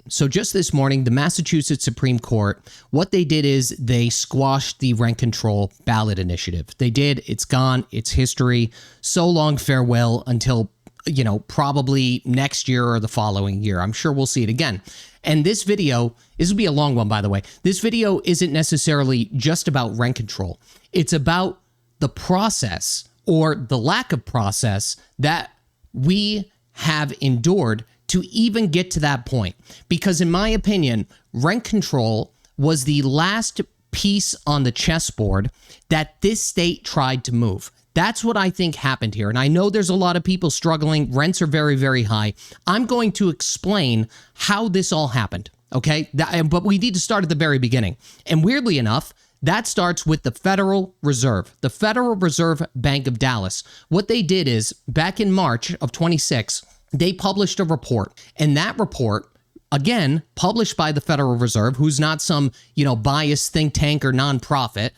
So just this morning, the Massachusetts Supreme Court, what they did is they squashed the rent control ballot initiative. They did. It's gone. It's history. So long, farewell until, probably next year or the following year. I'm sure we'll see it again. And this will be a long one, by the way. This video isn't necessarily just about rent control. It's about the process or the lack of process that we have endured to even get to that point. Because in my opinion, rent control was the last piece on the chessboard that this state tried to move. That's what I think happened here. And I know there's a lot of people struggling. Rents are very, very high. I'm going to explain how this all happened, okay? But we need to start at the very beginning. And weirdly enough, that starts with the Federal Reserve, the Federal Reserve Bank of Dallas. What they did is, back in March of 26, they published a report. And that report, again, published by the Federal Reserve, who's not some, biased think tank or nonprofit,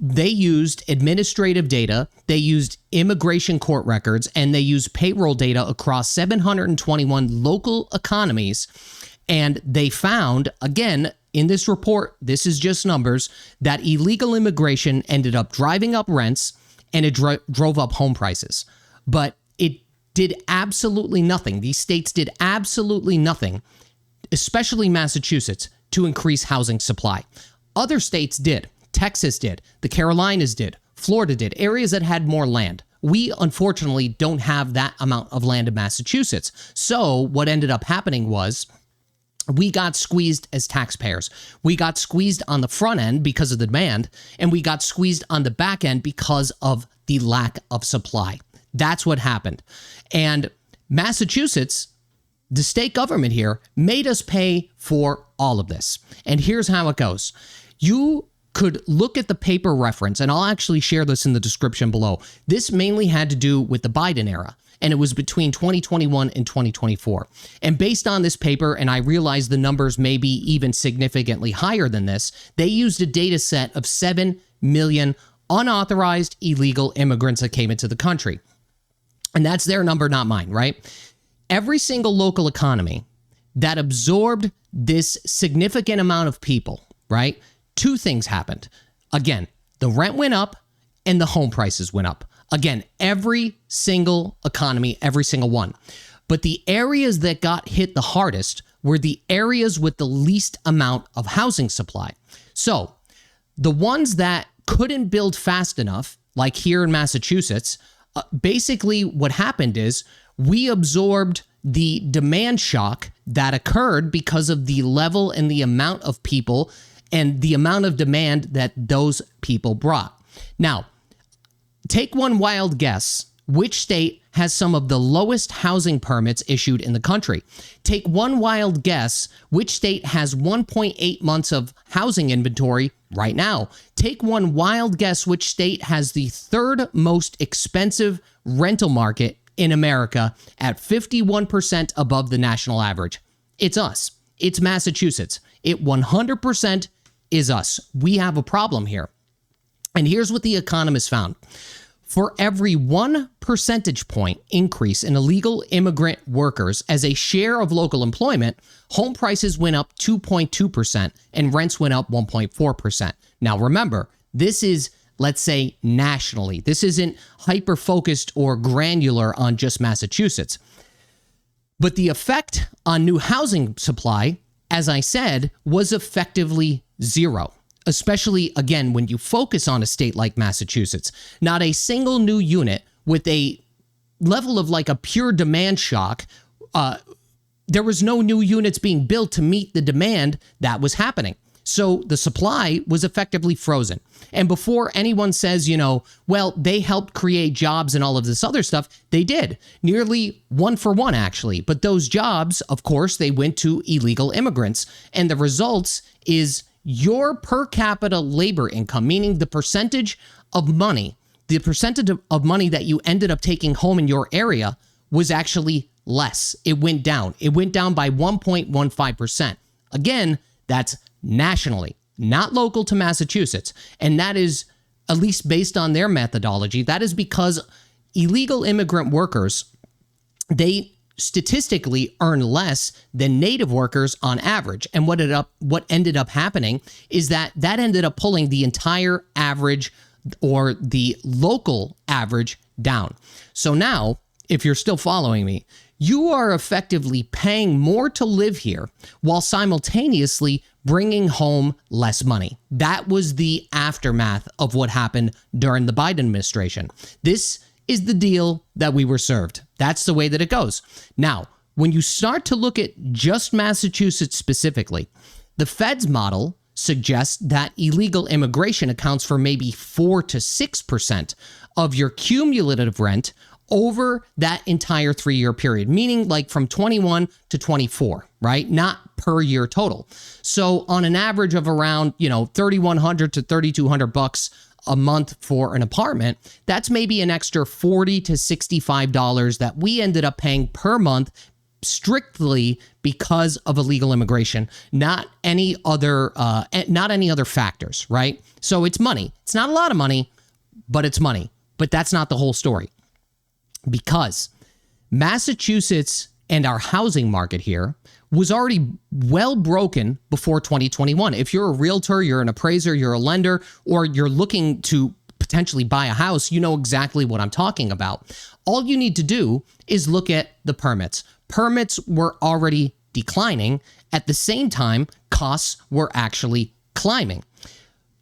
they used administrative data, they used immigration court records, and they used payroll data across 721 local economies. And they found, again, in this report, this is just numbers, that illegal immigration ended up driving up rents and it drove up home prices. But it did absolutely nothing. These states did absolutely nothing, especially Massachusetts, to increase housing supply. Other states did. Texas did. The Carolinas did. Florida did. Areas that had more land. We, unfortunately, don't have that amount of land in Massachusetts. So what ended up happening was we got squeezed as taxpayers. We got squeezed on the front end because of the demand, and we got squeezed on the back end because of the lack of supply. That's what happened. And Massachusetts, the state government here, made us pay for all of this. And here's how it goes. You could look at the paper reference, and I'll actually share this in the description below. This mainly had to do with the Biden era, and it was between 2021 and 2024. And based on this paper, and I realize the numbers may be even significantly higher than this, they used a data set of 7 million unauthorized illegal immigrants that came into the country. And that's their number, not mine, right? Every single local economy that absorbed this significant amount of people, right? Two things happened. Again, the rent went up and the home prices went up. Again, every single economy, every single one. But the areas that got hit the hardest were the areas with the least amount of housing supply. So the ones that couldn't build fast enough, like here in Massachusetts, basically what happened is we absorbed the demand shock that occurred because of the level and the amount of people and the amount of demand that those people brought. Now, take one wild guess. Which state has some of the lowest housing permits issued in the country? Take one wild guess. Which state has 1.8 months of housing inventory right now? Take one wild guess. Which state has the third most expensive rental market in America at 51% above the national average? It's us. It's Massachusetts. It 100% is us. We have a problem here. And here's what the economists found. For every 1 percentage point increase in illegal immigrant workers as a share of local employment, home prices went up 2.2% and rents went up 1.4%. Now remember, this is, let's say, nationally. This isn't hyper-focused or granular on just Massachusetts. But the effect on new housing supply, as I said, was effectively zero. Especially, again, when you focus on a state like Massachusetts. Not a single new unit with a level of like a pure demand shock. There was no new units being built to meet the demand that was happening. So the supply was effectively frozen. And before anyone says, well, they helped create jobs and all of this other stuff, they did. Nearly 1 for 1, actually. But those jobs, of course, they went to illegal immigrants. And the results is your per capita labor income, meaning the percentage of money that you ended up taking home in your area was actually less. It went down. It went down by 1.15%. Again, that's nationally, not local to Massachusetts. And that is, at least based on their methodology, that is because illegal immigrant workers, they statistically earn less than native workers on average. And what ended up happening is that ended up pulling the entire average or the local average down. So now, if you're still following me, you are effectively paying more to live here while simultaneously bringing home less money. That was the aftermath of what happened during the Biden administration. This is the deal that we were served. That's the way that it goes. Now, when you start to look at just Massachusetts specifically, the Fed's model suggests that illegal immigration accounts for maybe 4 to 6% of your cumulative rent over that entire 3-year period, meaning like from 21 to 24, right? Not per year total. So on an average of around, $3,100 to $3,200 a month for an apartment, that's maybe an extra $40 to $65 that we ended up paying per month strictly because of illegal immigration, not any other factors, right? So it's money. It's not a lot of money, but it's money. But that's not the whole story. Because Massachusetts and our housing market here was already well broken before 2021. If you're a realtor, you're an appraiser, you're a lender, or you're looking to potentially buy a house, you know exactly what I'm talking about. All you need to do is look at the permits. Permits were already declining. At the same time, costs were actually climbing.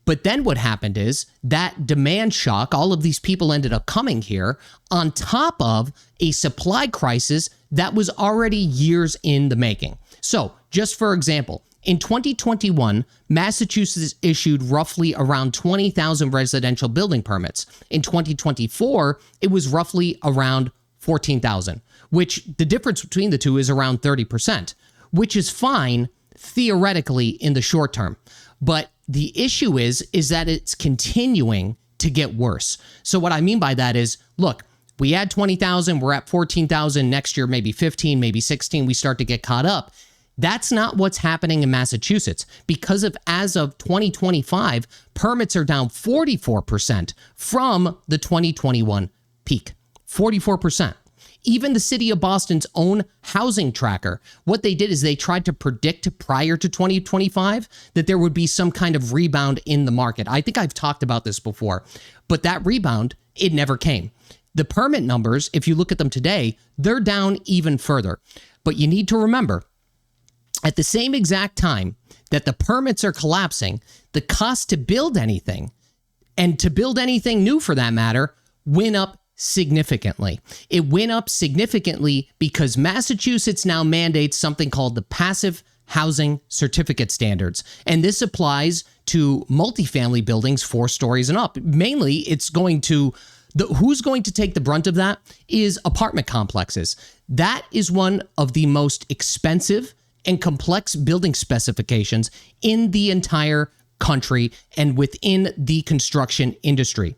But then what happened is that demand shock, all of these people ended up coming here on top of a supply crisis that was already years in the making. So just for example, in 2021, Massachusetts issued roughly around 20,000 residential building permits. In 2024, it was roughly around 14,000, which the difference between the two is around 30%, which is fine theoretically in the short term. But the issue is that it's continuing to get worse. So what I mean by that is, look, we had 20,000, we're at 14,000, next year maybe 15, maybe 16, we start to get caught up. That's not what's happening in Massachusetts because as of 2025, permits are down 44% from the 2021 peak. 44%. Even the city of Boston's own housing tracker, what they did is they tried to predict prior to 2025 that there would be some kind of rebound in the market. I think I've talked about this before, but that rebound, it never came. The permit numbers, if you look at them today, they're down even further. But you need to remember, at the same exact time that the permits are collapsing, the cost to build anything, and to build anything new for that matter, went up significantly. It went up significantly because Massachusetts now mandates something called the Passive Housing Certificate Standards. And this applies to multifamily buildings 4 stories and up. Mainly, it's going to, who's going to take the brunt of that is apartment complexes. That is one of the most expensive and complex building specifications in the entire country and within the construction industry.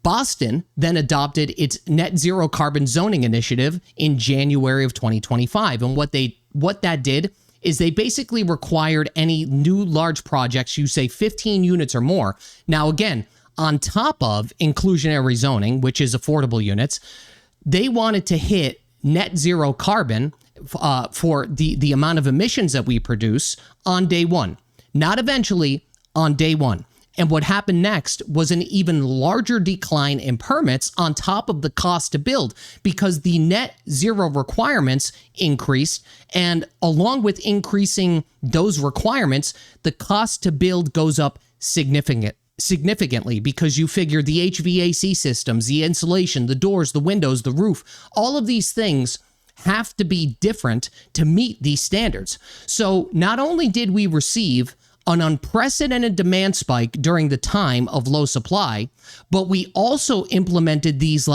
Boston then adopted its net zero carbon zoning initiative in January of 2025. And what that did is they basically required any new large projects, you say 15 units or more. Now, again, on top of inclusionary zoning, which is affordable units, they wanted to hit net zero carbon for the amount of emissions that we produce on day one, not eventually, on day one. And what happened next was an even larger decline in permits on top of the cost to build because the net zero requirements increased. And along with increasing those requirements, the cost to build goes up significantly because you figure the HVAC systems, the insulation, the doors, the windows, the roof, all of these things have to be different to meet these standards. So not only did we receive an unprecedented demand spike during the time of low supply, but we also implemented these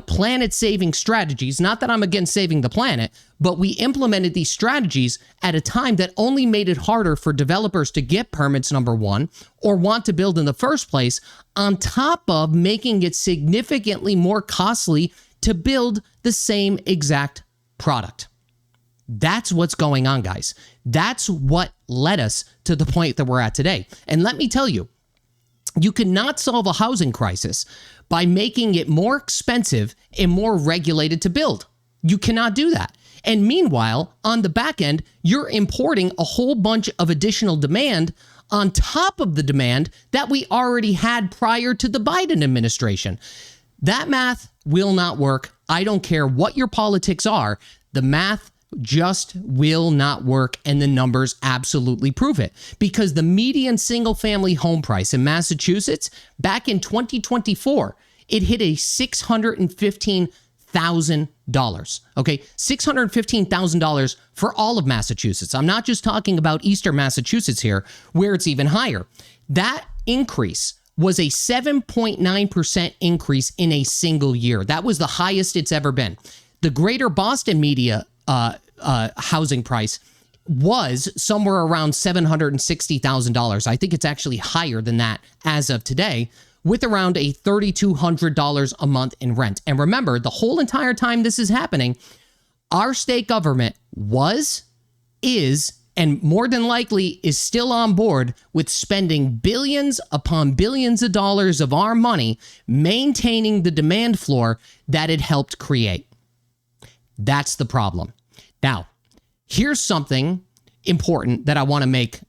planet-saving strategies. Not that I'm against saving the planet, but we implemented these strategies at a time that only made it harder for developers to get permits, number one, or want to build in the first place, on top of making it significantly more costly to build the same exact product. That's what's going on, guys. That's what led us to the point that we're at today. And let me tell you, you cannot solve a housing crisis by making it more expensive and more regulated to build. You cannot do that. And meanwhile, on the back end, you're importing a whole bunch of additional demand on top of the demand that we already had prior to the Biden administration. That math will not work. I don't care what your politics are. The math just will not work, and the numbers absolutely prove it. Because the median single-family home price in Massachusetts back in 2024, it hit a $615,000. Okay, $615,000 for all of Massachusetts. I'm not just talking about Eastern Massachusetts here, where it's even higher. That increase was a 7.9% increase in a single year. That was the highest it's ever been. The Greater Boston media housing price was somewhere around $760,000. I think it's actually higher than that as of today, with around a $3,200 a month in rent. And remember, the whole entire time this is happening, our state government is, and more than likely is still on board with spending billions upon billions of dollars of our money maintaining the demand floor that it helped create. That's the problem. Now, here's something important that I want to make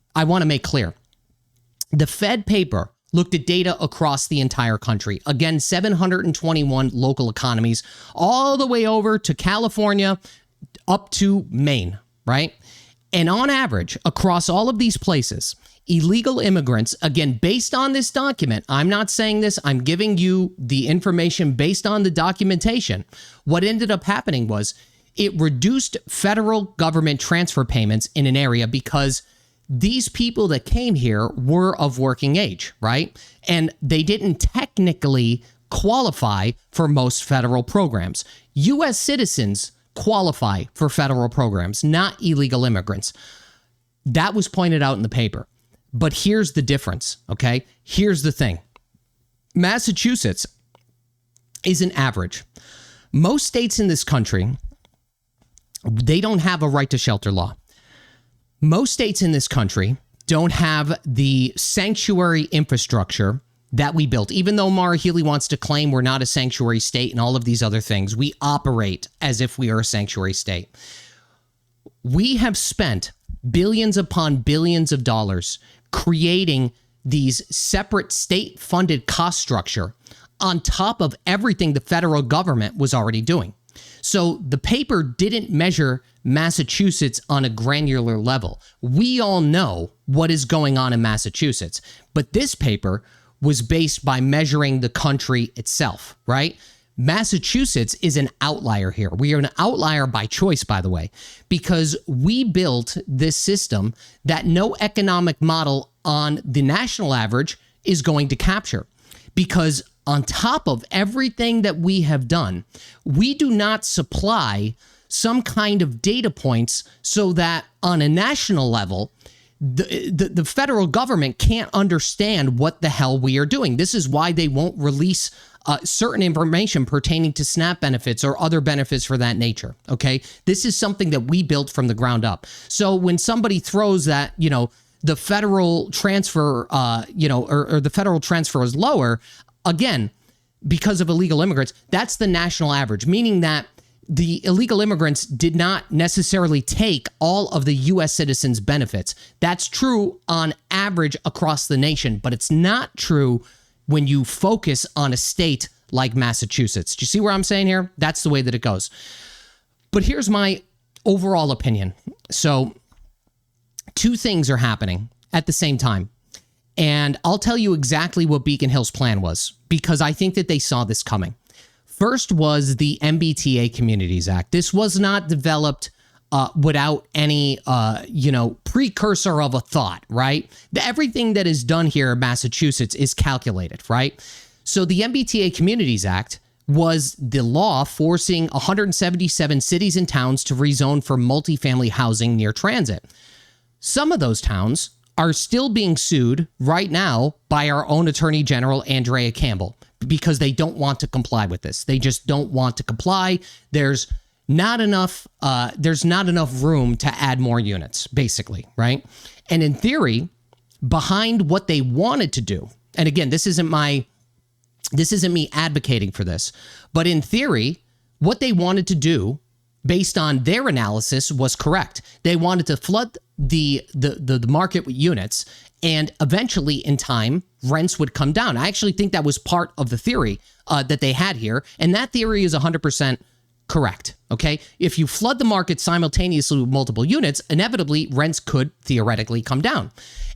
clear. The Fed paper looked at data across the entire country. Again, 721 local economies, all the way over to California, up to Maine, right? And on average, across all of these places, illegal immigrants, again, based on this document, I'm not saying this, I'm giving you the information based on the documentation. What ended up happening was it reduced federal government transfer payments in an area because these people that came here were of working age, right? And they didn't technically qualify for most federal programs. U.S. citizens qualify for federal programs, not illegal immigrants. That was pointed out in the paper. But here's the difference, okay? Here's the thing. Massachusetts is an average. Most states in this country, they don't have a right to shelter law. Most states in this country don't have the sanctuary infrastructure that we built. Even though Maura Healey wants to claim we're not a sanctuary state and all of these other things, we operate as if we are a sanctuary state. We have spent billions upon billions of dollars creating these separate state-funded cost structure on top of everything the federal government was already doing. So the paper didn't measure Massachusetts on a granular level. We all know what is going on in Massachusetts, but this paper was based by measuring the country itself, right? Massachusetts is an outlier here. We are an outlier by choice, by the way, because we built this system that no economic model on the national average is going to capture. Because on top of everything that we have done, we do not supply some kind of data points so that on a national level, the federal government can't understand what the hell we are doing. This is why they won't release certain information pertaining to SNAP benefits or other benefits for that nature, okay? This is something that we built from the ground up. So when somebody throws that, the federal transfer, or the federal transfer is lower, again, because of illegal immigrants, that's the national average, meaning that the illegal immigrants did not necessarily take all of the U.S. citizens' benefits. That's true on average across the nation, but it's not true when you focus on a state like Massachusetts. Do you see where I'm saying here? That's the way that it goes. But here's my overall opinion. So two things are happening at the same time. And I'll tell you exactly what Beacon Hill's plan was, because I think that they saw this coming. First was the MBTA Communities Act. This was not developed without any, precursor of a thought, right? Everything that is done here in Massachusetts is calculated, right? So the MBTA Communities Act was the law forcing 177 cities and towns to rezone for multifamily housing near transit. Some of those towns are still being sued right now by our own Attorney General, Andrea Campbell, because they don't want to comply with this. They just don't want to comply. There's not enough room to add more units, basically, right? And in theory, behind what they wanted to do, and again, this isn't me advocating for this, but in theory, what they wanted to do based on their analysis, was correct. They wanted to flood the market with units, and eventually, in time, rents would come down. I actually think that was part of the theory that they had here, and that theory is 100% correct. Okay, if you flood the market simultaneously with multiple units, inevitably rents could theoretically come down.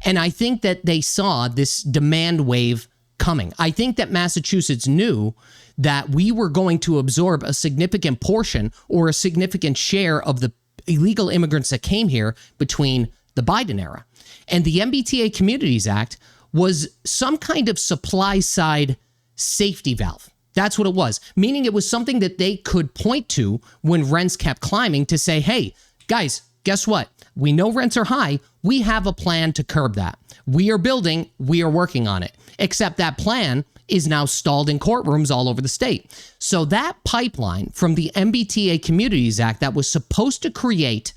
And I think that they saw this demand wave coming. I think that Massachusetts knew that we were going to absorb a significant portion or a significant share of the illegal immigrants that came here between the Biden era. And the MBTA Communities Act was some kind of supply side safety valve. That's what it was, meaning it was something that they could point to when rents kept climbing to say, hey, guys, guess what? We know rents are high. We have a plan to curb that. We are building. We are working on it. Except that plan is now stalled in courtrooms all over the state. So that pipeline from the MBTA Communities Act that was supposed to create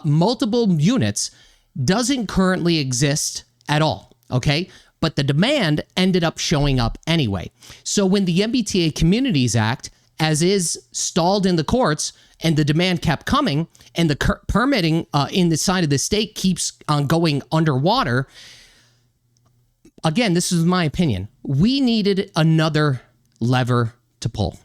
multiple units doesn't currently exist at all, okay? But the demand ended up showing up anyway. So when the MBTA Communities Act, as is, stalled in the courts and the demand kept coming and the permitting in the side of the state keeps on going underwater, again, this is my opinion, we needed another lever to pull.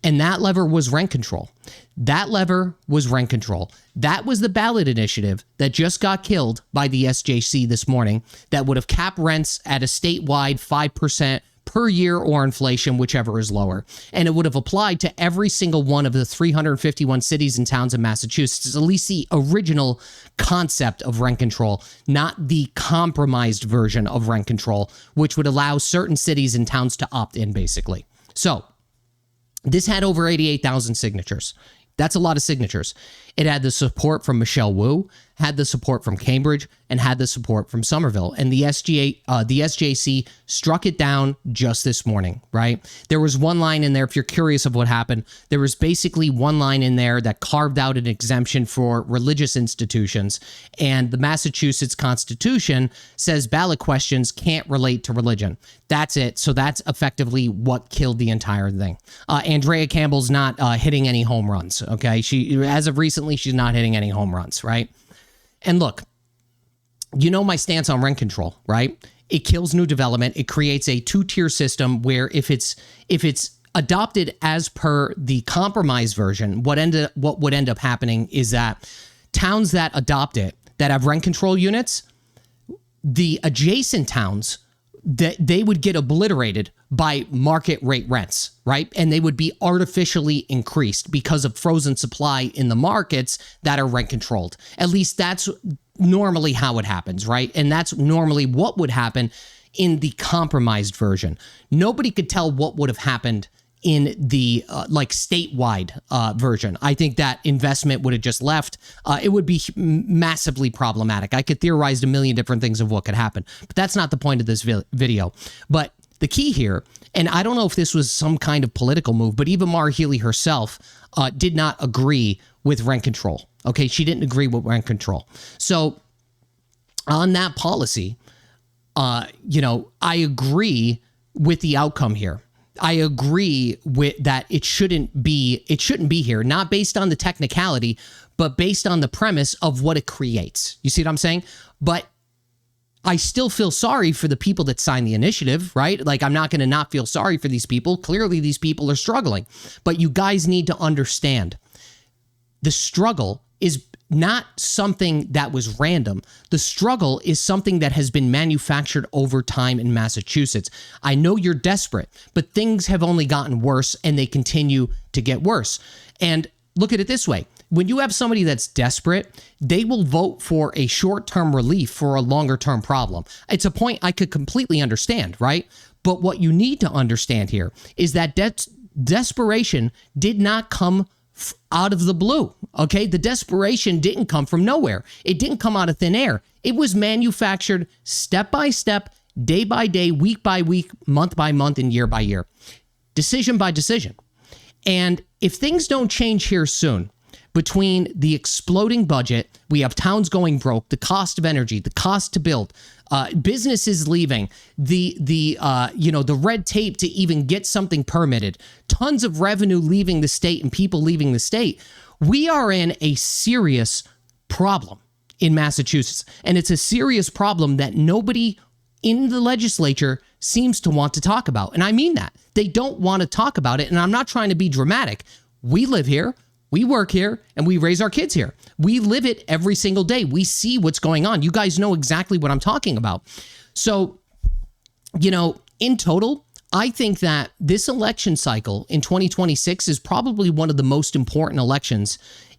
And that lever was rent control. That lever was rent control. That was the ballot initiative that just got killed by the SJC this morning that would have capped rents at a statewide 5% per year or inflation, whichever is lower. And it would have applied to every single one of the 351 cities and towns in Massachusetts. It's at least the original concept of rent control, not the compromised version of rent control, which would allow certain cities and towns to opt in, basically. So this had over 88,000 signatures. That's a lot of signatures. It had the support from Michelle Wu, had the support from Cambridge, and had the support from Somerville. And the SJC struck it down just this morning, right? There was one line in there, if you're curious of what happened, there was basically one line in there that carved out an exemption for religious institutions. And the Massachusetts Constitution says ballot questions can't relate to religion. That's it. So that's effectively what killed the entire thing. Andrea Campbell's not hitting any home runs, okay? As of recently, she's not hitting any home runs, right? And look, you know my stance on rent control, right? It kills new development. It creates a two-tier system where if it's adopted as per the compromise version, what would end up happening is that towns that adopt it, that have rent control units, the adjacent towns, that they would get obliterated by market rate rents, right? And they would be artificially increased because of frozen supply in the markets that are rent controlled. At least that's normally how it happens, right? And that's normally what would happen in the compromised version. Nobody could tell what would have happened in the statewide version. I think that investment would have just left. It would be massively problematic. I could theorize a million different things of what could happen, but that's not the point of this video. But the key here, and I don't know if this was some kind of political move, but even Maura Healey herself did not agree with rent control. Okay, she didn't agree with rent control. So on that policy, I agree with the outcome here. I agree with that it shouldn't be here, not based on the technicality, but based on the premise of what it creates. You see what I'm saying? But I still feel sorry for the people that signed the initiative, right? Like, I'm not going to not feel sorry for these people. Clearly, these people are struggling. But you guys need to understand the struggle is not something that was random. The struggle is something that has been manufactured over time in Massachusetts. I know you're desperate, but things have only gotten worse and they continue to get worse. And look at it this way. When you have somebody that's desperate, they will vote for a short-term relief for a longer-term problem. It's a point I could completely understand, right? But what you need to understand here is that desperation did not come out of the blue, okay? The desperation didn't come from nowhere. It didn't come out of thin air. It was manufactured step by step, day by day, week by week, month by month, and year by year. Decision by decision. And if things don't change here soon, between the exploding budget, we have towns going broke, the cost of energy, the cost to build, businesses leaving, the red tape to even get something permitted, tons of revenue leaving the state and people leaving the state. We are in a serious problem in Massachusetts, and it's a serious problem that nobody in the legislature seems to want to talk about. And I mean that. They don't want to talk about it, and I'm not trying to be dramatic. We live here, we work here, and we raise our kids here. We live it every single day. We see what's going on. You guys know exactly what I'm talking about. So, in total, I think that this election cycle in 2026 is probably one of the most important elections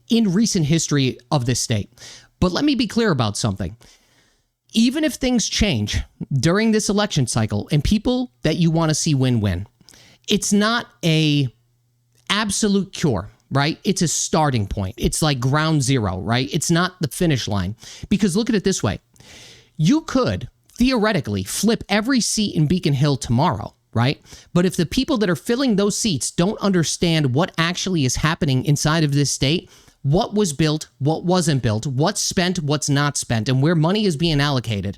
in recent history of this state. But let me be clear about something. Even if things change during this election cycle and people that you want to see win, it's not a absolute cure, right? It's a starting point. It's like ground zero, right? It's not the finish line. Because look at it this way. You could theoretically flip every seat in Beacon Hill tomorrow, right? But if the people that are filling those seats don't understand what actually is happening inside of this state, what was built, what wasn't built, what's spent, what's not spent, and where money is being allocated,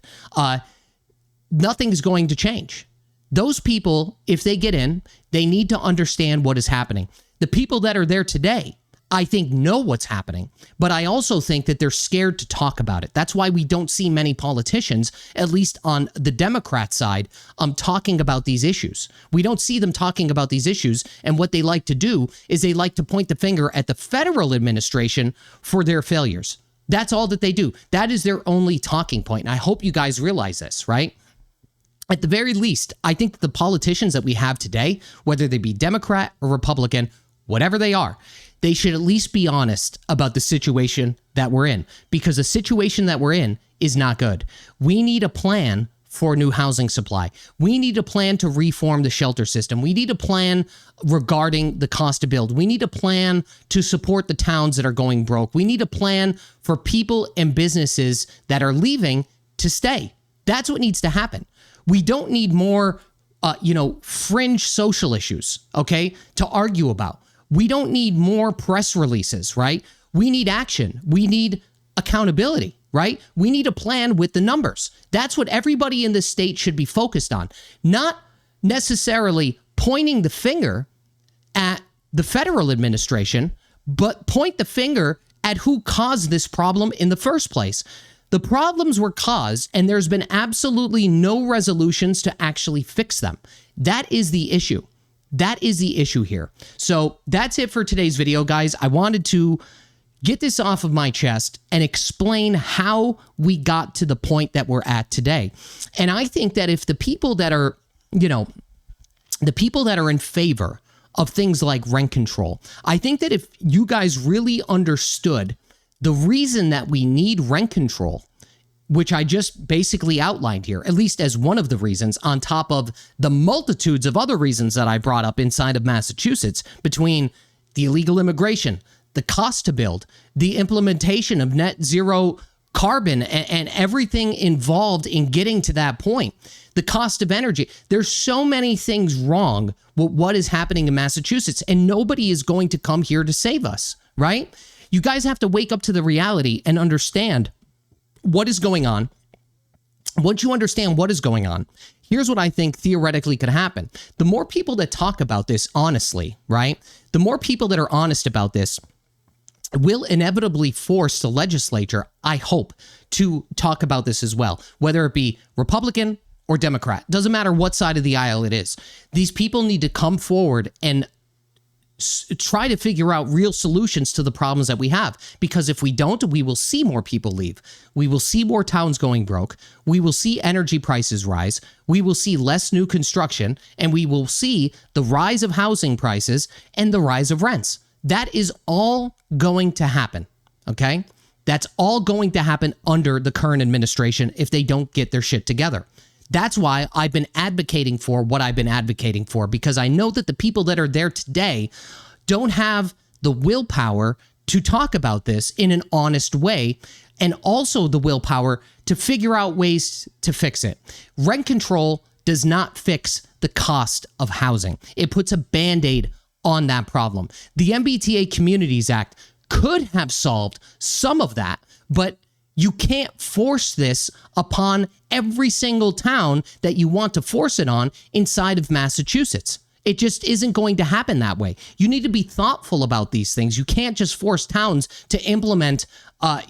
nothing's going to change. Those people, if they get in, they need to understand what is happening. The people that are there today, I think, know what's happening, but I also think that they're scared to talk about it. That's why we don't see many politicians, at least on the Democrat side, talking about these issues. We don't see them talking about these issues, and what they like to do is they like to point the finger at the federal administration for their failures. That's all that they do. That is their only talking point, and I hope you guys realize this, right? At the very least, I think the politicians that we have today, whether they be Democrat or Republican, whatever they are, they should at least be honest about the situation that we're in, because the situation that we're in is not good. We need a plan for new housing supply. We need a plan to reform the shelter system. We need a plan regarding the cost to build. We need a plan to support the towns that are going broke. We need a plan for people and businesses that are leaving to stay. That's what needs to happen. We don't need more, fringe social issues, okay, to argue about. We don't need more press releases, right? We need action. We need accountability, right? We need a plan with the numbers. That's what everybody in this state should be focused on. Not necessarily pointing the finger at the federal administration, but point the finger at who caused this problem in the first place. The problems were caused, and there's been absolutely no resolutions to actually fix them. That is the issue. That is the issue here. So that's it for today's video, guys. I wanted to get this off of my chest and explain how we got to the point that we're at today. And I think that if the people that are, the people that are in favor of things like rent control, I think that if you guys really understood the reason that we need rent control, which I just basically outlined here, at least as one of the reasons, on top of the multitudes of other reasons that I brought up inside of Massachusetts, between the illegal immigration, the cost to build, the implementation of net zero carbon, and everything involved in getting to that point, the cost of energy. There's so many things wrong with what is happening in Massachusetts, and nobody is going to come here to save us, right? You guys have to wake up to the reality and understand what is going on. Once you understand what is going on, here's what I think theoretically could happen. The more people that talk about this honestly, right? The more people that are honest about this will inevitably force the legislature, I hope, to talk about this as well, whether it be Republican or Democrat. Doesn't matter what side of the aisle it is. These people need to come forward and try to figure out real solutions to the problems that we have. Because if we don't, we will see more people leave. We will see more towns going broke. We will see energy prices rise. We will see less new construction, and we will see the rise of housing prices and the rise of rents. That is all going to happen, okay? That's all going to happen under the current administration if they don't get their shit together. That's why I've been advocating for what I've been advocating for, because I know that the people that are there today don't have the willpower to talk about this in an honest way, and also the willpower to figure out ways to fix it. Rent control does not fix the cost of housing. It puts a Band-Aid on that problem. The MBTA Communities Act could have solved some of that, but you can't force this upon every single town that you want to force it on inside of Massachusetts. It just isn't going to happen that way. You need to be thoughtful about these things. You can't just force towns to implement, more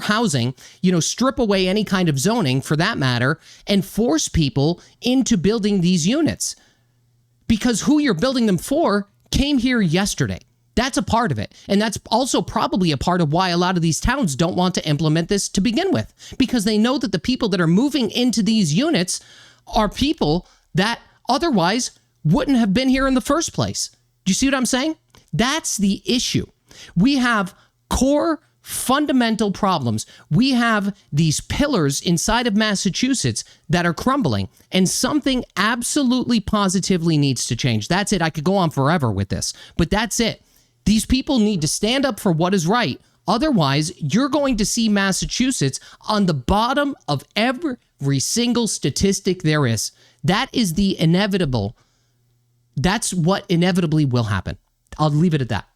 housing, strip away any kind of zoning for that matter, and force people into building these units. Because who you're building them for came here yesterday. That's a part of it. And that's also probably a part of why a lot of these towns don't want to implement this to begin with, because they know that the people that are moving into these units are people that otherwise wouldn't have been here in the first place. Do you see what I'm saying? That's the issue. We have core fundamental problems. We have these pillars inside of Massachusetts that are crumbling, and something absolutely positively needs to change. That's it. I could go on forever with this, but that's it. These people need to stand up for what is right. Otherwise, you're going to see Massachusetts on the bottom of every single statistic there is. That is the inevitable. That's what inevitably will happen. I'll leave it at that.